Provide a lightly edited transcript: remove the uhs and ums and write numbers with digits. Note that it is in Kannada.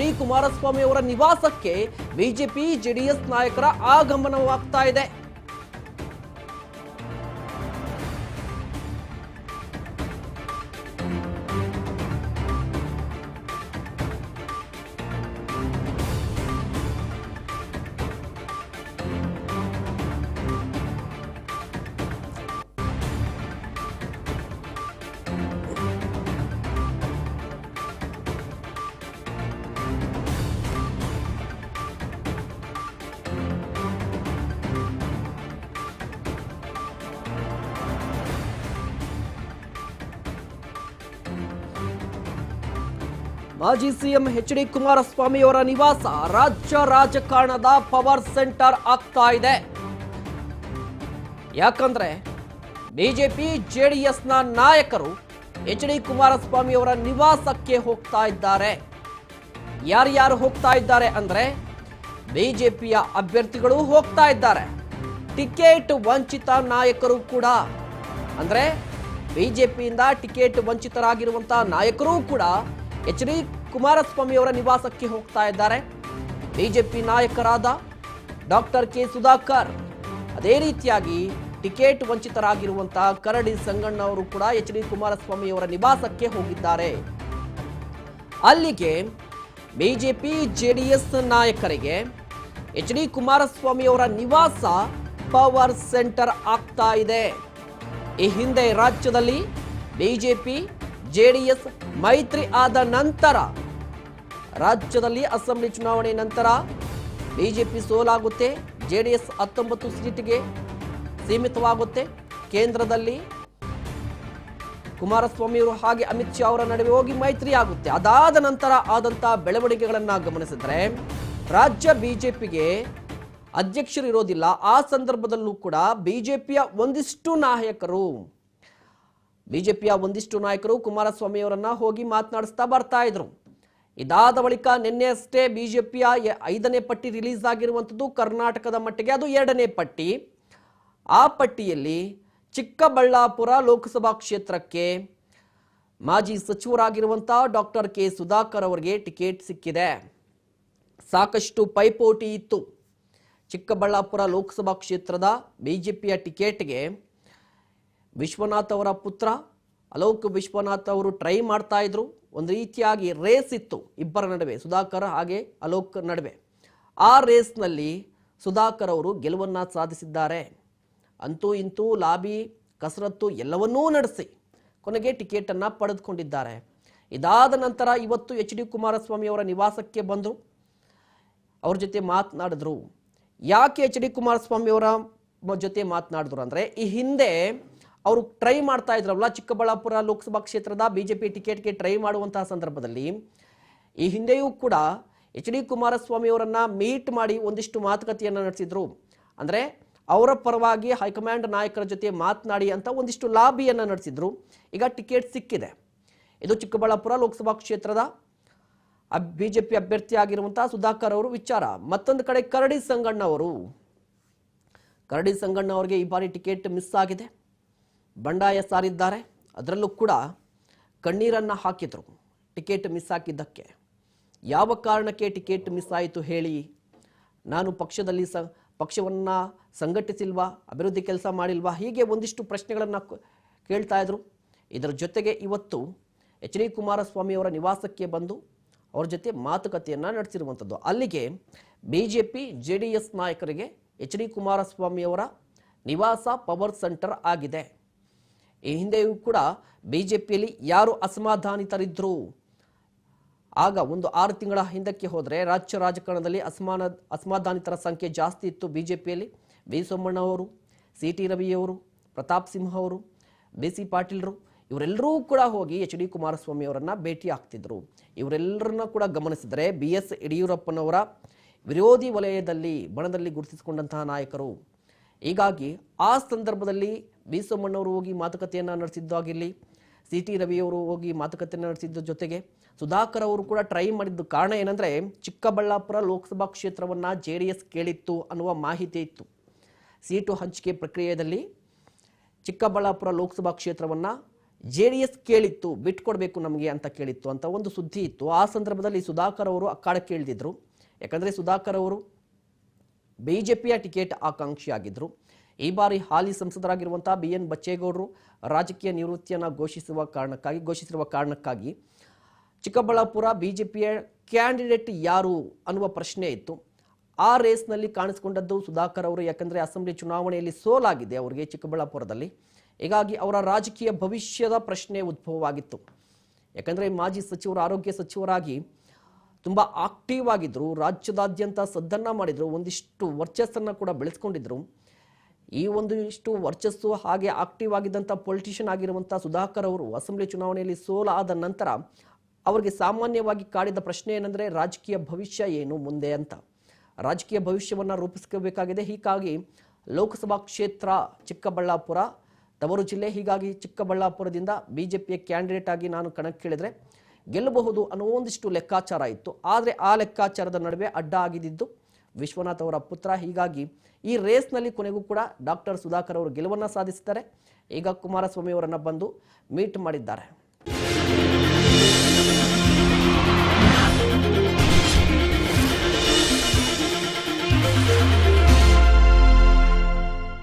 ಡಿ ಕುಮಾರಸ್ವಾಮಿ ಅವರ ನಿವಾಸಕ್ಕೆ ಬಿಜೆಪಿ ಜೆಡಿಎಸ್ ನಾಯಕರ ಆಗಮನವಾಗ್ತಾ ಇದೆ. ಮಾಜಿ ಸಿಎಂ ಡಿ ಕುಮಾರಸ್ವಾಮಿ ಅವರ ನಿವಾಸ ರಾಜ್ಯ ರಾಜಕಾರಣದ ಪವರ್ ಸೆಂಟರ್ ಆಗ್ತಾ ಇದೆ. ಯಾಕಂದ್ರೆ ಬಿಜೆಪಿ ಜೆಡಿಎಸ್ನ ನಾಯಕರು ಡಿ ಕುಮಾರಸ್ವಾಮಿ ಅವರ ನಿವಾಸಕ್ಕೆ ಹೋಗ್ತಾ ಇದ್ದಾರೆ. ಯಾರ್ಯಾರು ಹೋಗ್ತಾ ಇದ್ದಾರೆ ಅಂದ್ರೆ ಬಿಜೆಪಿಯ ಅಭ್ಯರ್ಥಿಗಳು ಹೋಗ್ತಾ ಇದ್ದಾರೆ. ಟಿಕೆಟ್ ವಂಚಿತ ನಾಯಕರು ಕೂಡ, ಅಂದ್ರೆ ಬಿಜೆಪಿಯಿಂದ ಟಿಕೆಟ್ ವಂಚಿತರಾಗಿರುವಂತಹ ನಾಯಕರು ಕೂಡ ಡಿ ಕುಮಾರಸ್ವಾಮಿ ಅವರ ನಿವಾಸಕ್ಕೆ ಹೋಗ್ತಾ ಇದ್ದಾರೆ. ಬಿಜೆಪಿ ನಾಯಕರಾದ ಡಾಕ್ಟರ್ ಕೆ ಸುಧಾಕರ್, ಅದೇ ರೀತಿಯಾಗಿ ಟಿಕೆಟ್ ವಂಚಿತರಾಗಿರುವಂತಹ ಕರಡಿ ಸಂಗಣ್ಣ ಅವರು ಕೂಡ ಡಿ ಕುಮಾರಸ್ವಾಮಿ ಅವರ ನಿವಾಸಕ್ಕೆ ಹೋಗಿದ್ದಾರೆ. ಅಲ್ಲಿಗೆ ಬಿಜೆಪಿ ಜೆಡಿಎಸ್ ನಾಯಕರಿಗೆ ಡಿ ಕುಮಾರಸ್ವಾಮಿ ಅವರ ನಿವಾಸ ಪವರ್ ಸೆಂಟರ್ ಆಗ್ತಾ ಇದೆ. ಈ ಹಿಂದೆ ರಾಜ್ಯದಲ್ಲಿ ಬಿಜೆಪಿ ಜೆಡಿಎಸ್ ಮೈತ್ರಿ ಆದ ನಂತರ ರಾಜ್ಯದಲ್ಲಿ ಅಸೆಂಬ್ಲಿ ಚುನಾವಣೆ ನಂತರ ಬಿಜೆಪಿ ಸೋಲಾಗುತ್ತೆ, ಜೆಡಿಎಸ್ 19 ಸೀಟಿಗೆ ಸೀಮಿತವಾಗುತ್ತೆ. ಕೇಂದ್ರದಲ್ಲಿ ಕುಮಾರಸ್ವಾಮಿ ಅವರು ಹಾಗೆ ಅಮಿತ್ ಶಾ ಅವರ ನಡುವೆ ಹೋಗಿ ಮೈತ್ರಿ ಆಗುತ್ತೆ. ಅದಾದ ನಂತರ ಆದಂತಹ ಬೆಳವಣಿಗೆಗಳನ್ನ ಗಮನಿಸಿದ್ರೆ ರಾಜ್ಯ ಬಿಜೆಪಿಗೆ ಅಧ್ಯಕ್ಷರು ಇರೋದಿಲ್ಲ. ಆ ಸಂದರ್ಭದಲ್ಲೂ ಕೂಡ ಬಿಜೆಪಿಯ ಒಂದಿಷ್ಟು ನಾಯಕರು ಕುಮಾರಸ್ವಾಮಿ ಅವರನ್ನ ಹೋಗಿ ಮಾತನಾಡಿಸ್ತಾ ಬರ್ತಾ ಇದ್ರು. ಇದಾದ ಬಳಿಕ ನಿನ್ನೆ ಅಷ್ಟೇ ಬಿಜೆಪಿಯ 5ನೇ ಪಟ್ಟಿ ರಿಲೀಸ್ ಆಗಿರುವಂಥದ್ದು. ಕರ್ನಾಟಕದ ಮಟ್ಟಿಗೆ ಅದು 2ನೇ ಪಟ್ಟಿ. ಆ ಪಟ್ಟಿಯಲ್ಲಿ ಚಿಕ್ಕಬಳ್ಳಾಪುರ ಲೋಕಸಭಾ ಕ್ಷೇತ್ರಕ್ಕೆ ಮಾಜಿ ಸಚಿವರಾಗಿರುವಂತಹ ಡಾಕ್ಟರ್ ಕೆ ಸುಧಾಕರ್ ಅವರಿಗೆ ಟಿಕೆಟ್ ಸಿಕ್ಕಿದೆ. ಸಾಕಷ್ಟು ಪೈಪೋಟಿ ಇತ್ತು. ಚಿಕ್ಕಬಳ್ಳಾಪುರ ಲೋಕಸಭಾ ಕ್ಷೇತ್ರದ ಬಿಜೆಪಿಯ ಟಿಕೆಟ್ಗೆ ವಿಶ್ವನಾಥ್ ಅವರ ಪುತ್ರ ಅಲೋಕ್ ವಿಶ್ವನಾಥ್ ಅವರು ಟ್ರೈ ಮಾಡ್ತಾ ಇದ್ರು. ಒಂದು ರೀತಿಯಾಗಿ ರೇಸ್ ಇತ್ತು ಇಬ್ಬರ ನಡುವೆ, ಸುಧಾಕರ್ ಹಾಗೆ ಅಲೋಕ್ ನಡುವೆ. ಆ ರೇಸ್ನಲ್ಲಿ ಸುಧಾಕರ್ ಅವರು ಗೆಲುವನ್ನು ಸಾಧಿಸಿದ್ದಾರೆ. ಅಂತೂ ಇಂತೂ ಲಾಬಿ ಕಸರತ್ತು ಎಲ್ಲವನ್ನೂ ನಡೆಸಿ ಕೊನೆಗೆ ಟಿಕೆಟನ್ನು ಪಡೆದುಕೊಂಡಿದ್ದಾರೆ. ಇದಾದ ನಂತರ ಇವತ್ತು ಡಿ ಕುಮಾರಸ್ವಾಮಿ ಅವರ ನಿವಾಸಕ್ಕೆ ಬಂದರು, ಅವ್ರ ಜೊತೆ ಮಾತನಾಡಿದ್ರು. ಯಾಕೆ ಡಿ ಕುಮಾರಸ್ವಾಮಿ ಅವರ ಜೊತೆ ಮಾತನಾಡಿದ್ರು ಅಂದರೆ, ಈ ಹಿಂದೆ ಅವರು ಟ್ರೈ ಮಾಡ್ತಾ ಇದ್ರಲ್ಲ ಚಿಕ್ಕಬಳ್ಳಾಪುರ ಲೋಕಸಭಾ ಕ್ಷೇತ್ರದ ಬಿಜೆಪಿ ಟಿಕೆಟ್ಗೆ ಟ್ರೈ ಮಾಡುವಂತಹ ಸಂದರ್ಭದಲ್ಲಿ ಈ ಹಿಂದೆಯೂ ಕೂಡ ಡಿ ಕುಮಾರಸ್ವಾಮಿ ಅವರನ್ನ ಮೀಟ್ ಮಾಡಿ ಒಂದಿಷ್ಟು ಮಾತುಕತೆಯನ್ನು ನಡೆಸಿದ್ರು. ಅಂದರೆ ಅವರ ಪರವಾಗಿ ಹೈಕಮಾಂಡ್ ನಾಯಕರ ಜೊತೆ ಮಾತನಾಡಿ ಅಂತ ಒಂದಿಷ್ಟು ಲಾಬಿಯನ್ನು ನಡೆಸಿದ್ರು. ಈಗ ಟಿಕೆಟ್ ಸಿಕ್ಕಿದೆ. ಇದು ಚಿಕ್ಕಬಳ್ಳಾಪುರ ಲೋಕಸಭಾ ಕ್ಷೇತ್ರದ ಬಿಜೆಪಿ ಅಭ್ಯರ್ಥಿ ಆಗಿರುವಂತಹ ಸುಧಾಕರ್ ಅವರು ವಿಚಾರ. ಮತ್ತೊಂದು ಕಡೆ ಕರಡಿ ಸಂಗಣ್ಣ ಅವರಿಗೆ ಈ ಬಾರಿ ಟಿಕೆಟ್ ಮಿಸ್ ಆಗಿದೆ. ಬಂಡಾಯ ಸಾರಿದ್ದಾರೆ. ಅದರಲ್ಲೂ ಕೂಡ ಕಣ್ಣೀರನ್ನು ಹಾಕಿದ್ರು ಟಿಕೆಟ್ ಮಿಸ್ ಆಗಿದ್ದಕ್ಕೆ. ಯಾವ ಕಾರಣಕ್ಕೆ ಟಿಕೆಟ್ ಮಿಸ್ ಆಯಿತು ಹೇಳಿ, ನಾನು ಪಕ್ಷವನ್ನು ಸಂಘಟಿಸಿಲ್ವಾ, ಅಭಿವೃದ್ಧಿ ಕೆಲಸ ಮಾಡಿಲ್ವಾ, ಹೀಗೆ ಒಂದಿಷ್ಟು ಪ್ರಶ್ನೆಗಳನ್ನು ಕೇಳ್ತಾ ಇದ್ರು. ಇದರ ಜೊತೆಗೆ ಇವತ್ತು ಡಿ ಕುಮಾರಸ್ವಾಮಿ ಅವರ ನಿವಾಸಕ್ಕೆ ಬಂದು ಅವ್ರ ಜೊತೆ ಮಾತುಕತೆಯನ್ನು ನಡೆಸಿರುವಂಥದ್ದು. ಅಲ್ಲಿಗೆ ಬಿಜೆಪಿ ಜೆಡಿಎಸ್ ನಾಯಕರಿಗೆ ಡಿ ಕುಮಾರಸ್ವಾಮಿ ಅವರ ನಿವಾಸ ಪವರ್ ಸೆಂಟರ್ ಆಗಿದೆ. ಈ ಹಿಂದೆಯೂ ಕೂಡ ಬಿಜೆಪಿಯಲ್ಲಿ ಯಾರು ಅಸಮಾಧಾನಿತರಿದ್ರು, ಆಗ ಒಂದು 6 ತಿಂಗಳ ಹಿಂದಕ್ಕೆ ಹೋದರೆ ರಾಜ್ಯ ರಾಜಕಾರಣದಲ್ಲಿ ಅಸಮಾಧಾನಿತರ ಸಂಖ್ಯೆ ಜಾಸ್ತಿ ಇತ್ತು. ಬಿಜೆಪಿಯಲ್ಲಿ ವಿ ಸೋಮಣ್ಣ ಅವರು, CT ರವಿಯವರು, ಪ್ರತಾಪ್ ಸಿಂಹ ಅವರು, BC ಪಾಟೀಲ್ರು ಇವರೆಲ್ಲರೂ ಕೂಡ ಹೋಗಿ ಡಿ ಕುಮಾರಸ್ವಾಮಿ ಅವರನ್ನ ಭೇಟಿ ಆಗ್ತಿದ್ರು. ಇವರೆಲ್ಲರನ್ನ ಕೂಡ ಗಮನಿಸಿದರೆ BS ಯಡಿಯೂರಪ್ಪನವರ ವಿರೋಧಿ ವಲಯದಲ್ಲಿ ಬಣದಲ್ಲಿ ಗುರುತಿಸಿಕೊಂಡಂತಹ ನಾಯಕರು. ಹೀಗಾಗಿ ಆ ಸಂದರ್ಭದಲ್ಲಿ ವಿ ಸೋಮಣ್ಣವರು ಹೋಗಿ ಮಾತುಕತೆಯನ್ನು ನಡೆಸಿದ್ದಾಗಿರಲಿ, CT ರವಿಯವರು ಹೋಗಿ ಮಾತುಕತೆಯನ್ನು ನಡೆಸಿದ್ದ ಜೊತೆಗೆ ಸುಧಾಕರ್ ಅವರು ಕೂಡ ಟ್ರೈ ಮಾಡಿದ್ದು ಕಾರಣ ಏನಂದರೆ, ಚಿಕ್ಕಬಳ್ಳಾಪುರ ಲೋಕಸಭಾ ಕ್ಷೇತ್ರವನ್ನು JDS ಕೇಳಿತ್ತು ಅನ್ನುವ ಮಾಹಿತಿ ಇತ್ತು. ಸೀಟು ಹಂಚಿಕೆ ಪ್ರಕ್ರಿಯೆಯಲ್ಲಿ ಚಿಕ್ಕಬಳ್ಳಾಪುರ ಲೋಕಸಭಾ ಕ್ಷೇತ್ರವನ್ನು JDS ಕೇಳಿತ್ತು, ಬಿಟ್ಕೊಡ್ಬೇಕು ನಮಗೆ ಅಂತ ಕೇಳಿತ್ತು ಅಂತ ಒಂದು ಸುದ್ದಿ ಇತ್ತು. ಆ ಸಂದರ್ಭದಲ್ಲಿ ಸುಧಾಕರ್ ಅವರು ಅಕ್ಕಾಡಕ್ಕೆ ಇಳಿದಿದ್ರು. ಯಾಕಂದರೆ ಸುಧಾಕರ್ ಅವರು ಬಿಜೆಪಿಯ ಟಿಕೆಟ್ ಆಕಾಂಕ್ಷಿಯಾಗಿದ್ದರು. ಈ ಬಾರಿ ಹಾಲಿ ಸಂಸದರಾಗಿರುವಂಥ BN ಬಚ್ಚೇಗೌಡರು ರಾಜಕೀಯ ನಿವೃತ್ತಿಯನ್ನು ಘೋಷಿಸಿರುವ ಕಾರಣಕ್ಕಾಗಿ ಚಿಕ್ಕಬಳ್ಳಾಪುರ ಬಿಜೆಪಿಯ ಕ್ಯಾಂಡಿಡೇಟ್ ಯಾರು ಅನ್ನುವ ಪ್ರಶ್ನೆ ಇತ್ತು. ಆ ರೇಸ್ನಲ್ಲಿ ಕಾಣಿಸಿಕೊಂಡದ್ದು ಸುಧಾಕರ್ ಅವರು. ಯಾಕಂದರೆ ಅಸೆಂಬ್ಲಿ ಚುನಾವಣೆಯಲ್ಲಿ ಸೋಲಾಗಿದೆ ಅವರಿಗೆ ಚಿಕ್ಕಬಳ್ಳಾಪುರದಲ್ಲಿ. ಹೀಗಾಗಿ ಅವರ ರಾಜಕೀಯ ಭವಿಷ್ಯದ ಪ್ರಶ್ನೆ ಉದ್ಭವವಾಗಿತ್ತು. ಯಾಕಂದರೆ ಮಾಜಿ ಸಚಿವರು, ಆರೋಗ್ಯ ಸಚಿವರಾಗಿ ತುಂಬ ಆಕ್ಟಿವ್ ಆಗಿದ್ದರು, ರಾಜ್ಯದಾದ್ಯಂತ ಸದ್ದನ್ನು ಮಾಡಿದರು, ಒಂದಿಷ್ಟು ವರ್ಚಸ್ಸನ್ನು ಕೂಡ ಬೆಳೆಸ್ಕೊಂಡಿದ್ರು. ಈ ಒಂದಿಷ್ಟು ವರ್ಚಸ್ಸು ಹಾಗೆ ಆಕ್ಟಿವ್ ಆಗಿದ್ದಂಥ ಪೊಲಿಟಿಷಿಯನ್ ಆಗಿರುವಂಥ ಸುಧಾಕರ್ ಅವರು ಅಸೆಂಬ್ಲಿ ಚುನಾವಣೆಯಲ್ಲಿ ಸೋಲಾದ ನಂತರ ಅವರಿಗೆ ಸಾಮಾನ್ಯವಾಗಿ ಕಾಡಿದ ಪ್ರಶ್ನೆ ಏನಂದರೆ ರಾಜಕೀಯ ಭವಿಷ್ಯ ಏನು ಮುಂದೆ ಅಂತ. ರಾಜಕೀಯ ಭವಿಷ್ಯವನ್ನು ರೂಪಿಸ್ಕೋಬೇಕಾಗಿದೆ. ಹೀಗಾಗಿ ಲೋಕಸಭಾ ಕ್ಷೇತ್ರ ಚಿಕ್ಕಬಳ್ಳಾಪುರ ತವರು ಜಿಲ್ಲೆ. ಹೀಗಾಗಿ ಚಿಕ್ಕಬಳ್ಳಾಪುರದಿಂದ ಬಿಜೆಪಿಯ ಕ್ಯಾಂಡಿಡೇಟ್ ಆಗಿ ನಾನು ಕಣಕ್ಕಿಳಿದ್ರೆ ಗೆಲ್ಲಬಹುದು ಅನ್ನೋ ಒಂದಿಷ್ಟು ಲೆಕ್ಕಾಚಾರ ಇತ್ತು. ಆದರೆ ಆ ಲೆಕ್ಕಾಚಾರದ ನಡುವೆ ಅಡ್ಡ ಆಗಿದ್ದು ವಿಶ್ವನಾಥ್ ಅವರ ಪುತ್ರ. ಹೀಗಾಗಿ ಈ ರೇಸ್ನಲ್ಲಿ ಕೊನೆಗೂ ಕೂಡ ಡಾಕ್ಟರ್ ಸುಧಾಕರ್ ಅವರು ಗೆಲುವನ್ನು ಸಾಧಿಸಿದ್ದಾರೆ. ಈಗ ಕುಮಾರಸ್ವಾಮಿ ಅವರನ್ನು ಬಂದು ಮೀಟ್ ಮಾಡಿದ್ದಾರೆ.